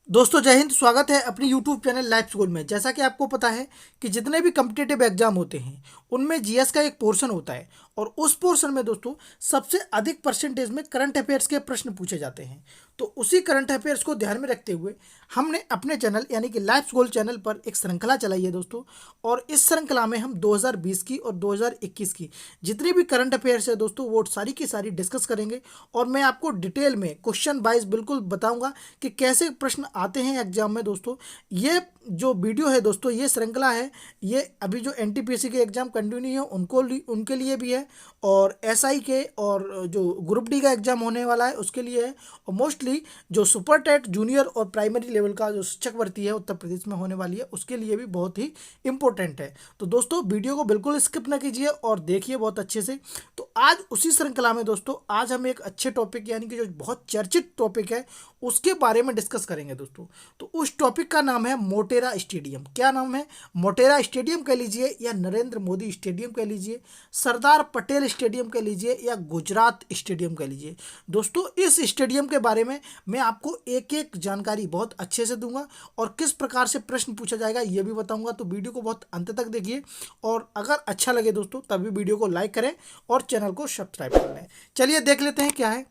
दोस्तों जय हिंद। स्वागत है अपनी यूट्यूब चैनल लाइफ स्कूल में। जैसा कि आपको पता है कि जितने भी कम्पिटिटिव एग्जाम होते हैं उनमें जीएस का एक पोर्शन होता है और उस पोर्शन में दोस्तों सबसे अधिक परसेंटेज में करंट अफेयर्स के प्रश्न पूछे जाते हैं। तो उसी करंट अफेयर्स को ध्यान में रखते हुए हमने अपने चैनल यानी कि लाइफ स्कूल चैनल पर एक श्रृंखला चलाई है दोस्तों। और इस श्रृंखला में हम 2020 की और 2021 की जितनी भी करंट अफेयर्स है दोस्तों वो सारी की सारी डिस्कस करेंगे। और मैं आपको डिटेल में क्वेश्चन वाइज बिल्कुल बताऊंगा कि कैसे प्रश्न आते हैं एग्जाम में दोस्तों। ये जो वीडियो है दोस्तों, ये श्रृंखला है, ये अभी जो एनटीपीसी के एग्जाम कंटिन्यू है उनके लिए भी है, और एसआई के और जो ग्रुप डी का एग्जाम होने वाला है उसके लिए है, और मोस्टली जो सुपर टेट जूनियर और प्राइमरी लेवल का जो शिक्षक भर्ती है उत्तर प्रदेश में होने वाली है उसके लिए भी बहुत ही इंपॉर्टेंट है। तो दोस्तों वीडियो को बिल्कुल स्किप ना कीजिए और देखिए बहुत अच्छे से। तो आज उसी श्रृंखला में दोस्तों आज हम एक अच्छे टॉपिक यानी कि जो बहुत चर्चित टॉपिक है उसके बारे में डिस्कस करेंगे दोस्तों। तो उस टॉपिक का नाम है मोटेरा स्टेडियम। क्या नाम है? मोटेरा स्टेडियम कह लीजिए या नरेंद्र मोदी स्टेडियम कह लीजिए, सरदार पटेल स्टेडियम कह लीजिए या गुजरात स्टेडियम कह लीजिए। दोस्तों इस स्टेडियम के बारे में मैं आपको एक एक जानकारी बहुत अच्छे से दूंगा और किस प्रकार से प्रश्न पूछा जाएगा ये भी बताऊंगा। तो वीडियो को बहुत अंत तक देखिए और अगर अच्छा लगे दोस्तों तभी वीडियो को लाइक करें और चैनल को सब्सक्राइब कर लें। चलिए देख लेते हैं क्या है।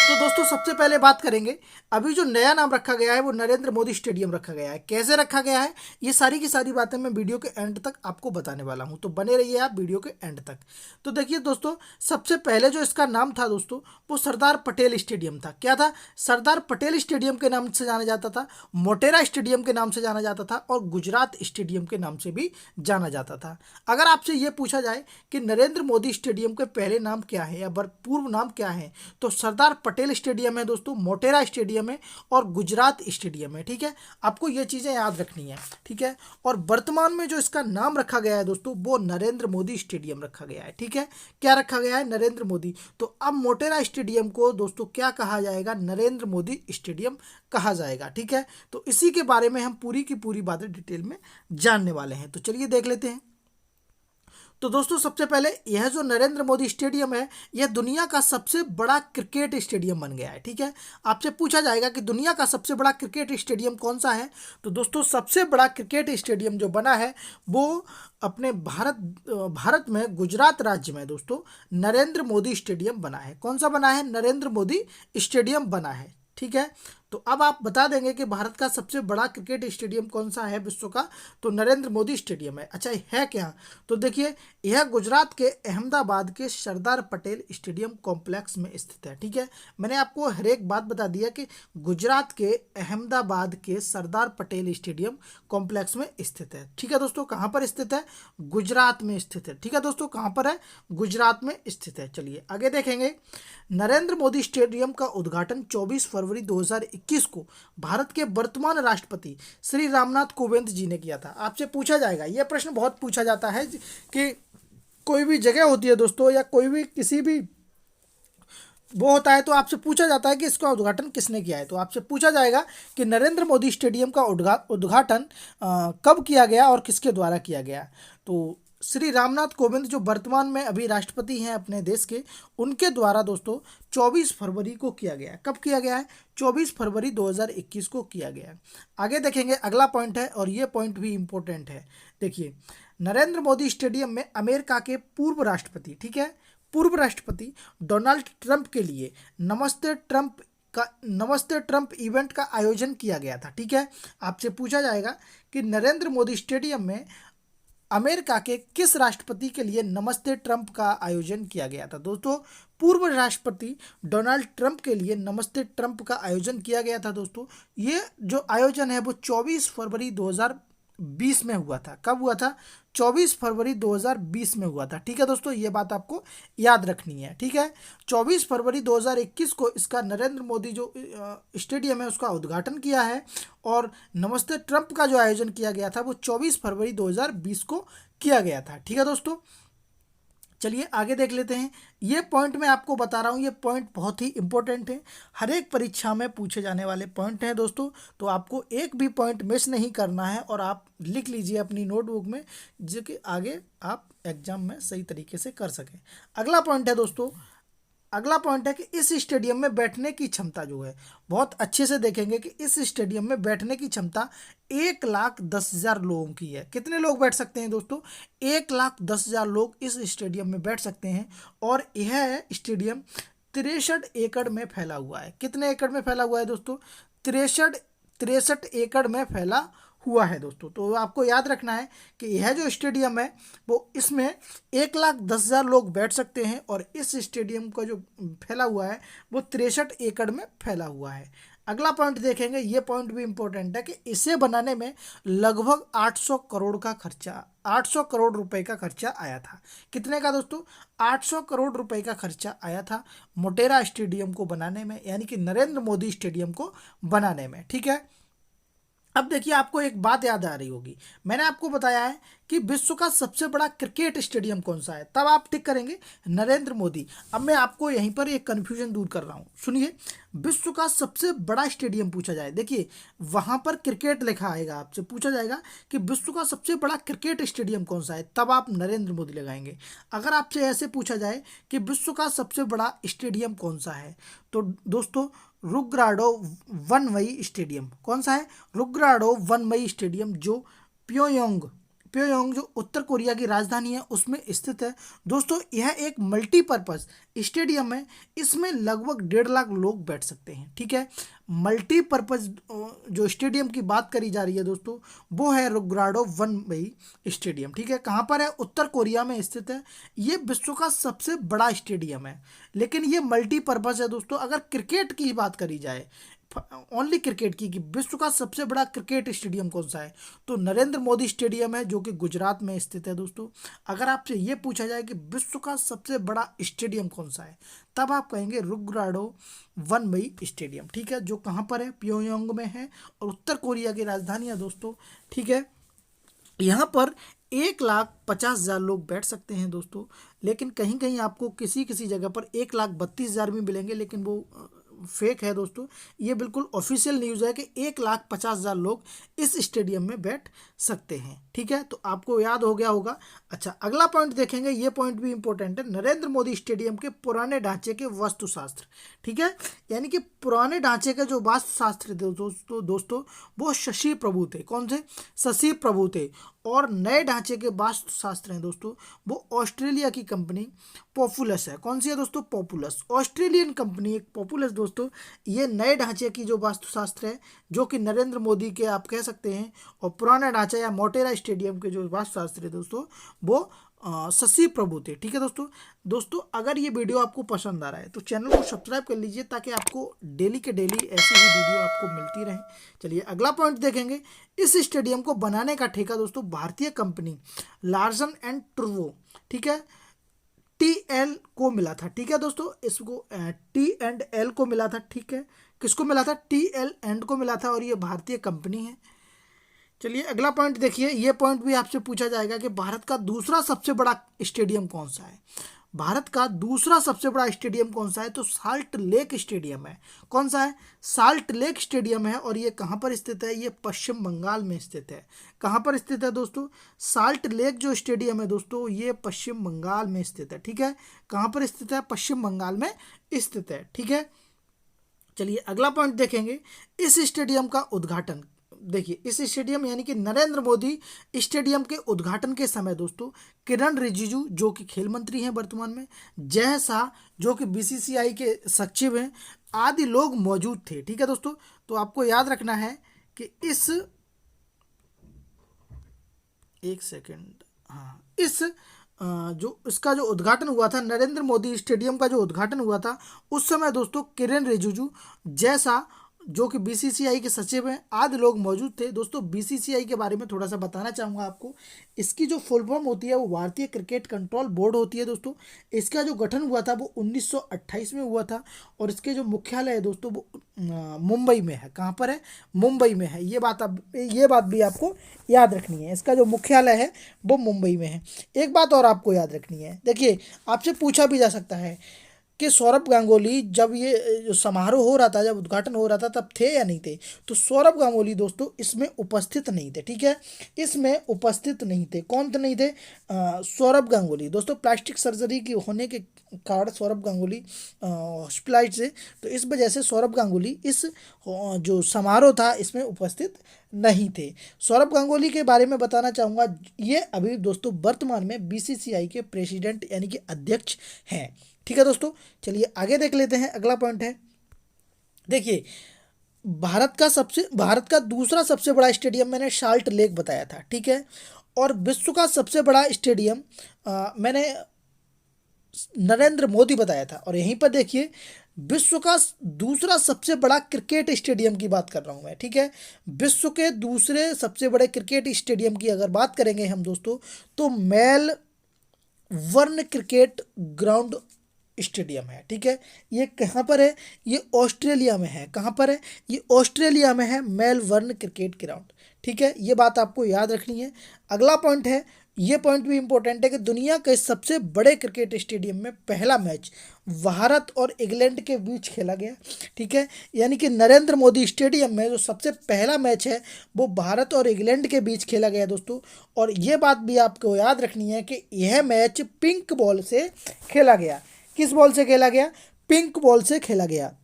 तो दोस्तों सबसे पहले बात करेंगे, अभी जो नया नाम रखा गया है वो नरेंद्र मोदी स्टेडियम रखा गया है। कैसे रखा गया है ये सारी की सारी बातें मैं वीडियो के एंड तक आपको बताने वाला हूं, तो बने रहिए आप वीडियो के एंड तक। तो देखिए दोस्तों, सबसे पहले जो इसका नाम था दोस्तों वो सरदार पटेल स्टेडियम था। क्या था? सरदार पटेल स्टेडियम के नाम से जाना जाता था, मोटेरा स्टेडियम के नाम से जाना जाता था और गुजरात स्टेडियम के नाम से भी जाना जाता था। अगर आपसे ये पूछा जाए कि नरेंद्र मोदी स्टेडियम के पहले नाम क्या है या पूर्व नाम क्या है, तो सरदार पटेल स्टेडियम है दोस्तों, मोटेरा स्टेडियम है और गुजरात स्टेडियम है। ठीक है, आपको ये चीज़ें याद रखनी है। ठीक है, और वर्तमान में जो इसका नाम रखा गया है दोस्तों वो नरेंद्र मोदी स्टेडियम रखा गया है। ठीक है, क्या रखा गया है? नरेंद्र मोदी। तो अब मोटेरा स्टेडियम को दोस्तों क्या कहा जाएगा? नरेंद्र मोदी स्टेडियम कहा जाएगा। ठीक है, तो इसी के बारे में हम पूरी की पूरी बातें डिटेल में जानने वाले हैं। तो चलिए देख लेते हैं। तो दोस्तों सबसे पहले यह जो नरेंद्र मोदी स्टेडियम है यह दुनिया का सबसे बड़ा क्रिकेट स्टेडियम बन गया है। ठीक है, आपसे पूछा जाएगा कि दुनिया का सबसे बड़ा क्रिकेट स्टेडियम कौन सा है, तो दोस्तों सबसे बड़ा क्रिकेट स्टेडियम जो बना है वो अपने भारत में गुजरात राज्य में दोस्तों नरेंद्र मोदी स्टेडियम बना है। कौन सा बना है? नरेंद्र मोदी स्टेडियम बना है। ठीक है, तो अब आप बता देंगे कि भारत का सबसे बड़ा क्रिकेट स्टेडियम कौन सा है विश्व का, तो नरेंद्र मोदी स्टेडियम है। अच्छा है क्या? तो देखिए यह गुजरात के अहमदाबाद के सरदार पटेल स्टेडियम कॉम्प्लेक्स में स्थित है। ठीक है, मैंने आपको हर एक बात बता दिया कि गुजरात के अहमदाबाद के सरदार पटेल स्टेडियम कॉम्प्लेक्स में स्थित है। ठीक है दोस्तों, कहाँ पर स्थित है? गुजरात में स्थित है। ठीक है दोस्तों, कहाँ पर है? गुजरात में स्थित है। चलिए आगे देखेंगे। नरेंद्र मोदी स्टेडियम का उद्घाटन 24 फरवरी 2021 को भारत के वर्तमान राष्ट्रपति श्री रामनाथ कोविंद जी ने किया था। आपसे पूछा जाएगा, यह प्रश्न बहुत पूछा जाता है कि कोई भी जगह होती है दोस्तों या कोई भी किसी भी वो होता है तो आपसे पूछा जाता है कि इसका उद्घाटन किसने किया है। तो आपसे पूछा जाएगा कि नरेंद्र मोदी स्टेडियम का उद्घाटन कब किया गया और किसके द्वारा किया गया। तो श्री रामनाथ कोविंद जो वर्तमान में अभी राष्ट्रपति हैं अपने देश के, उनके द्वारा दोस्तों 24 फरवरी को किया गया है। कब किया गया है? 24 फरवरी 2021 को किया गया है। आगे देखेंगे, अगला पॉइंट है और ये पॉइंट भी इम्पोर्टेंट है। देखिए नरेंद्र मोदी स्टेडियम में अमेरिका के पूर्व राष्ट्रपति, ठीक है, पूर्व राष्ट्रपति डोनाल्ड ट्रंप के लिए नमस्ते ट्रंप इवेंट का आयोजन किया गया था। ठीक है, आपसे पूछा जाएगा कि नरेंद्र मोदी स्टेडियम में अमेरिका के किस राष्ट्रपति के लिए नमस्ते ट्रंप का आयोजन किया गया था। दोस्तों पूर्व राष्ट्रपति डोनाल्ड ट्रंप के लिए नमस्ते ट्रंप का आयोजन किया गया था। दोस्तों ये जो आयोजन है वो 24 फरवरी 2020 में हुआ था। कब हुआ था? 24 फरवरी 2020 में हुआ था। ठीक है दोस्तों, ये बात आपको याद रखनी है। ठीक है, 24 फरवरी 2021 को इसका नरेंद्र मोदी जो स्टेडियम है उसका उद्घाटन किया है और नमस्ते ट्रंप का जो आयोजन किया गया था वो 24 फरवरी 2020 को किया गया था। ठीक है दोस्तों, चलिए आगे देख लेते हैं। ये पॉइंट मैं आपको बता रहा हूँ, ये पॉइंट बहुत ही इंपॉर्टेंट है, हर एक परीक्षा में पूछे जाने वाले पॉइंट हैं दोस्तों। तो आपको एक भी पॉइंट मिस नहीं करना है और आप लिख लीजिए अपनी नोटबुक में, जो कि आगे आप एग्जाम में सही तरीके से कर सकें। अगला पॉइंट है दोस्तों, अगला पॉइंट है कि इस स्टेडियम में बैठने की क्षमता जो है, बहुत अच्छे से देखेंगे कि इस स्टेडियम में बैठने की क्षमता 1,10,000 लोगों की है। कितने लोग बैठ सकते हैं दोस्तों? 1,10,000 लोग इस स्टेडियम में बैठ सकते हैं। और यह स्टेडियम 63 एकड़ में फैला हुआ है। कितने एकड़ में फैला हुआ है दोस्तों? 63 एकड़ में फैला हुआ है दोस्तों। तो आपको याद रखना है कि यह जो स्टेडियम है वो इसमें 1,10,000 लोग बैठ सकते हैं और इस स्टेडियम का जो फैला हुआ है वो 63 एकड़ में फैला हुआ है। अगला पॉइंट देखेंगे, ये पॉइंट भी इंपॉर्टेंट है कि इसे बनाने में लगभग 800 करोड़ का खर्चा, 800 करोड़ रुपए का खर्चा आया था। कितने का दोस्तों? 800 करोड़ रुपए का खर्चा आया था मोटेरा स्टेडियम को बनाने में, यानी कि नरेंद्र मोदी स्टेडियम को बनाने में। ठीक है, अब देखिए आपको एक बात याद आ रही होगी, मैंने आपको बताया है कि विश्व का सबसे बड़ा क्रिकेट स्टेडियम कौन सा है, तब आप टिक करेंगे नरेंद्र मोदी। अब मैं आपको यहीं पर एक कन्फ्यूजन दूर कर रहा हूँ, सुनिए। विश्व का सबसे बड़ा स्टेडियम पूछा जाए, देखिए वहां पर क्रिकेट लिखा आएगा, आपसे पूछा जाएगा कि विश्व का सबसे बड़ा क्रिकेट स्टेडियम कौन सा है, तब आप नरेंद्र मोदी लगाएंगे। अगर आपसे ऐसे पूछा जाए कि विश्व का सबसे बड़ा स्टेडियम कौन सा है, तो दोस्तों रुग्राडो वनमई स्टेडियम, कौन सा है? रुग्राडो वनमई स्टेडियम, जो प्योयोंग प्योयोंग जो उत्तर कोरिया की राजधानी है उसमें स्थित है। दोस्तों यह एक मल्टीपर्पज स्टेडियम है, इसमें लगभग 1.5 लाख लोग बैठ सकते हैं। ठीक है, मल्टीपर्पज जो स्टेडियम की बात करी जा रही है दोस्तों वो है रुग्राडो वनमई स्टेडियम। ठीक है, कहाँ पर है? उत्तर कोरिया में स्थित है। ये विश्व का सबसे बड़ा स्टेडियम है, लेकिन ये मल्टीपर्पज है दोस्तों। अगर क्रिकेट की बात करी जाए, ओनली क्रिकेट की, कि विश्व का सबसे बड़ा क्रिकेट स्टेडियम कौन सा है, तो नरेंद्र मोदी स्टेडियम है जो कि गुजरात में स्थित है दोस्तों। अगर आपसे ये पूछा जाए कि विश्व का सबसे बड़ा स्टेडियम कौन सा है, तब आप कहेंगे रुग्राडो वनमई स्टेडियम। ठीक है, जो कहाँ पर है? प्योयोंग में है और उत्तर कोरिया की राजधानी है दोस्तों। ठीक है, यहाँ पर 1,50,000 लोग बैठ सकते हैं दोस्तों, लेकिन कहीं कहीं आपको किसी किसी जगह पर 1,32,000 भी मिलेंगे, लेकिन वो फेक है दोस्तों। ये बिल्कुल ऑफिशियल न्यूज़ है कि 1,50,000 लोग इस स्टेडियम में बैठ सकते हैं। ठीक है, तो आपको याद हो गया होगा। अच्छा, अगला पॉइंट देखेंगे, ये पॉइंट भी इंपॉर्टेंट है, नरेंद्र मोदी स्टेडियम के पुराने ढांचे के वास्तुशास्त्र। ठीक है, यानी कि पुराने ढांचे के जो वास्तुशास्त्र थे दोस्तों वो शशि प्रभु थे। कौन थे? शशि प्रभु थे। और नए ढांचे के वास्तुशास्त्र हैं दोस्तों वो ऑस्ट्रेलिया की कंपनी पॉपुलस है। कौन सी है दोस्तों? पॉपुलस, ऑस्ट्रेलियन कंपनी एक पॉपुलस दोस्तों। ये नए ढांचे की जो वास्तुशास्त्र है जो कि नरेंद्र मोदी के आप कह सकते हैं, और पुराना ढांचा या मोटेरा स्टेडियम के जो वास्तुशास्त्र है दोस्तों वो शशि प्रभु थे। ठीक है दोस्तों अगर ये वीडियो आपको पसंद आ रहा है तो चैनल को सब्सक्राइब कर लीजिए ताकि आपको डेली के डेली ऐसी ही वीडियो आपको मिलती रहे। चलिए अगला पॉइंट देखेंगे, इस स्टेडियम को बनाने का ठेका दोस्तों भारतीय कंपनी लार्सन एंड टूब्रो, ठीक है, TL को मिला था। ठीक है दोस्तों, इसको T&L को मिला था। ठीक है, किसको मिला था? TL को मिला था, और ये भारतीय कंपनी है। चलिए अगला पॉइंट देखिए, ये पॉइंट भी आपसे पूछा जाएगा कि भारत का दूसरा सबसे बड़ा स्टेडियम कौन सा है। भारत का दूसरा सबसे बड़ा स्टेडियम कौन सा है? तो साल्ट लेक स्टेडियम है। कौन सा है? साल्ट लेक स्टेडियम है। और ये कहाँ पर स्थित है? ये पश्चिम बंगाल में स्थित है। कहाँ पर स्थित है दोस्तों? साल्ट लेक जो स्टेडियम है दोस्तों ये पश्चिम बंगाल में स्थित है। ठीक है, कहाँ पर स्थित है? पश्चिम बंगाल में स्थित है। ठीक है, चलिए अगला पॉइंट देखेंगे, इस स्टेडियम का उद्घाटन, देखिए इस स्टेडियम यानी कि नरेंद्र मोदी स्टेडियम के उद्घाटन के समय दोस्तों किरण रिजिजू जो कि खेल मंत्री हैं वर्तमान में, जय शाह जो कि BCCI के सचिव हैं, आदि लोग मौजूद थे। ठीक है दोस्तों, तो आपको याद रखना है कि इस एक सेकेंड, हाँ, इस जो इसका जो उद्घाटन हुआ था, नरेंद्र मोदी स्टेडियम का जो उद्घाटन हुआ था, उस समय दोस्तों किरण रिजिजू, जय शाह जो कि BCCI के सचिव हैं, आदि लोग मौजूद थे। दोस्तों BCCI के बारे में थोड़ा सा बताना चाहूँगा आपको। इसकी जो फुल फॉर्म होती है वो भारतीय क्रिकेट कंट्रोल बोर्ड होती है दोस्तों। इसका जो गठन हुआ था वो 1928 में हुआ था, और इसके जो मुख्यालय है दोस्तों वो मुंबई में है। कहाँ पर है? मुंबई में है। ये बात भी आपको याद रखनी है, इसका जो मुख्यालय है वो मुंबई में है। एक बात और आपको याद रखनी है, देखिए आपसे पूछा भी जा सकता है कि सौरभ गांगुली जब ये जो समारोह हो रहा था, जब उद्घाटन हो रहा था, तब थे या नहीं थे? तो सौरभ गांगुली दोस्तों इसमें उपस्थित नहीं थे। ठीक है, इसमें उपस्थित नहीं थे। कौन थे नहीं थे? सौरभ गांगुली दोस्तों प्लास्टिक सर्जरी की होने के कारण सौरभ गांगुली हॉस्पिटलाइज थे, तो इस वजह से सौरभ गांगुली इस जो समारोह था इसमें उपस्थित नहीं थे। सौरभ गांगुली के बारे में बताना चाहूँगा, ये अभी दोस्तों वर्तमान में बीसीसीआई के प्रेसिडेंट यानी कि अध्यक्ष हैं। ठीक है दोस्तों, चलिए आगे देख लेते हैं। अगला पॉइंट है, देखिए भारत का दूसरा सबसे बड़ा स्टेडियम मैंने साल्ट लेक बताया था। ठीक है, और विश्व का सबसे बड़ा स्टेडियम मैंने नरेंद्र मोदी बताया था। और यहीं पर देखिए विश्व का दूसरा सबसे बड़ा क्रिकेट स्टेडियम की बात कर रहा हूं मैं। ठीक है, विश्व के दूसरे सबसे बड़े क्रिकेट स्टेडियम की अगर बात करेंगे हम दोस्तों, तो मेलबर्न क्रिकेट ग्राउंड स्टेडियम है। ठीक है, ये कहाँ पर है? ये ऑस्ट्रेलिया में है। कहाँ पर है? ये ऑस्ट्रेलिया में है, मेलबर्न क्रिकेट ग्राउंड। ठीक है, ये बात आपको याद रखनी है। अगला पॉइंट है, ये पॉइंट भी इंपॉर्टेंट है कि दुनिया के सबसे बड़े क्रिकेट स्टेडियम में पहला मैच भारत और इंग्लैंड के बीच खेला गया। ठीक है, यानी कि नरेंद्र मोदी स्टेडियम में जो सबसे पहला मैच है वो भारत और इंग्लैंड के बीच खेला गया दोस्तों। और ये बात भी आपको याद रखनी है कि यह मैच पिंक बॉल से खेला गया। किस बॉल से खेला गया? पिंक बॉल से खेला गया।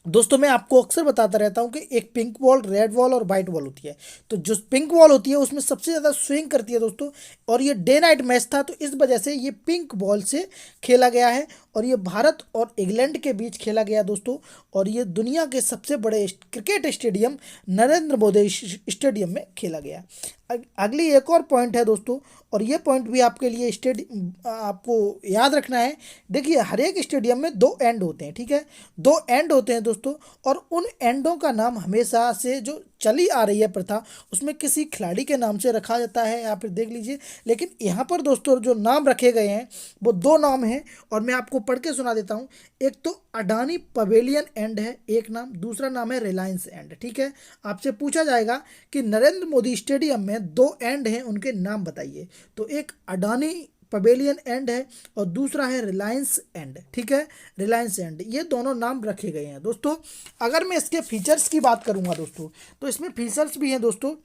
दोस्तों मैं आपको अक्सर बताता रहता हूं कि एक पिंक बॉल, रेड बॉल और वाइट बॉल होती है। तो जो पिंक बॉल होती है उसमें सबसे ज़्यादा स्विंग करती है दोस्तों, और ये डे नाइट मैच था, तो इस वजह से ये पिंक बॉल से खेला गया है। और ये भारत और इंग्लैंड के बीच खेला गया दोस्तों। और ये दुनिया के सबसे बड़े cricket stadium Narendra Modi stadium में खेला गया। अगली एक और पॉइंट है दोस्तों, और ये पॉइंट भी आपके लिए आपको याद रखना है। देखिए हर एक स्टेडियम में दो एंड होते हैं। ठीक है, दो एंड होते हैं दोस्तों, और उन एंडों का नाम हमेशा से जो चली आ रही है प्रथा, उसमें किसी खिलाड़ी के नाम से रखा जाता है, या फिर देख लीजिए। लेकिन यहाँ पर दोस्तों जो नाम रखे गए हैं वो दो नाम हैं, और मैं आपको पढ़ के सुना देता हूँ। एक तो अडानी पवेलियन एंड है एक नाम, दूसरा नाम है रिलायंस एंड। ठीक है, आपसे पूछा जाएगा कि नरेंद्र मोदी स्टेडियम में दो एंड हैं, उनके नाम बताइए। तो एक अडानी पवेलियन एंड है और दूसरा है रिलायंस एंड। ठीक है, रिलायंस एंड, ये दोनों नाम रखे गए हैं दोस्तों। अगर मैं इसके फीचर्स की बात करूंगा दोस्तों, तो इसमें फीचर्स भी हैं दोस्तों।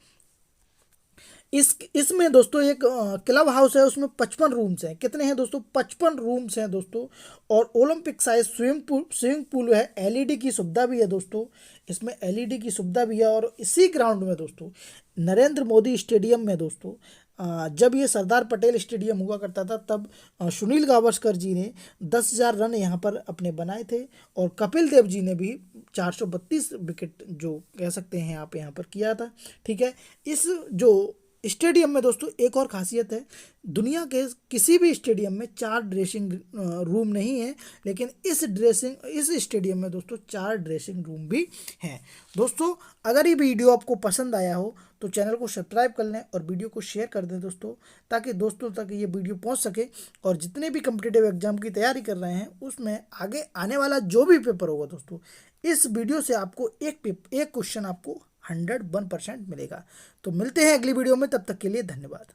इसमें दोस्तों एक क्लब हाउस है, उसमें 55 रूम्स हैं। कितने हैं दोस्तों? 55 रूम्स हैं दोस्तों। और ओलंपिक साइज स्विमिंग पूल है, एलईडी की सुविधा भी है दोस्तों। इसमें एलईडी की सुविधा भी है। और इसी ग्राउंड में दोस्तों नरेंद्र मोदी स्टेडियम में दोस्तों जब ये सरदार पटेल स्टेडियम हुआ करता था, तब सुनील गावस्कर जी ने 10,000 रन यहाँ पर अपने बनाए थे, और कपिल देव जी ने भी 432 विकेट जो कह सकते हैं आप यहाँ पर किया था। ठीक है, इस जो स्टेडियम में दोस्तों एक और खासियत है, दुनिया के किसी भी स्टेडियम में 4 ड्रेसिंग रूम नहीं है, लेकिन इस स्टेडियम में दोस्तों 4 ड्रेसिंग रूम भी हैं दोस्तों। अगर ये वीडियो आपको पसंद आया हो तो चैनल को सब्सक्राइब कर लें और वीडियो को शेयर कर दें दोस्तों, ताकि दोस्तों तक ये वीडियो पहुंच सके। और जितने भी कम्पिटिटिव एग्जाम की तैयारी कर रहे हैं उसमें आगे आने वाला जो भी पेपर होगा दोस्तों, इस वीडियो से आपको एक क्वेश्चन आपको 101% मिलेगा। तो मिलते हैं अगली वीडियो में, तब तक के लिए धन्यवाद।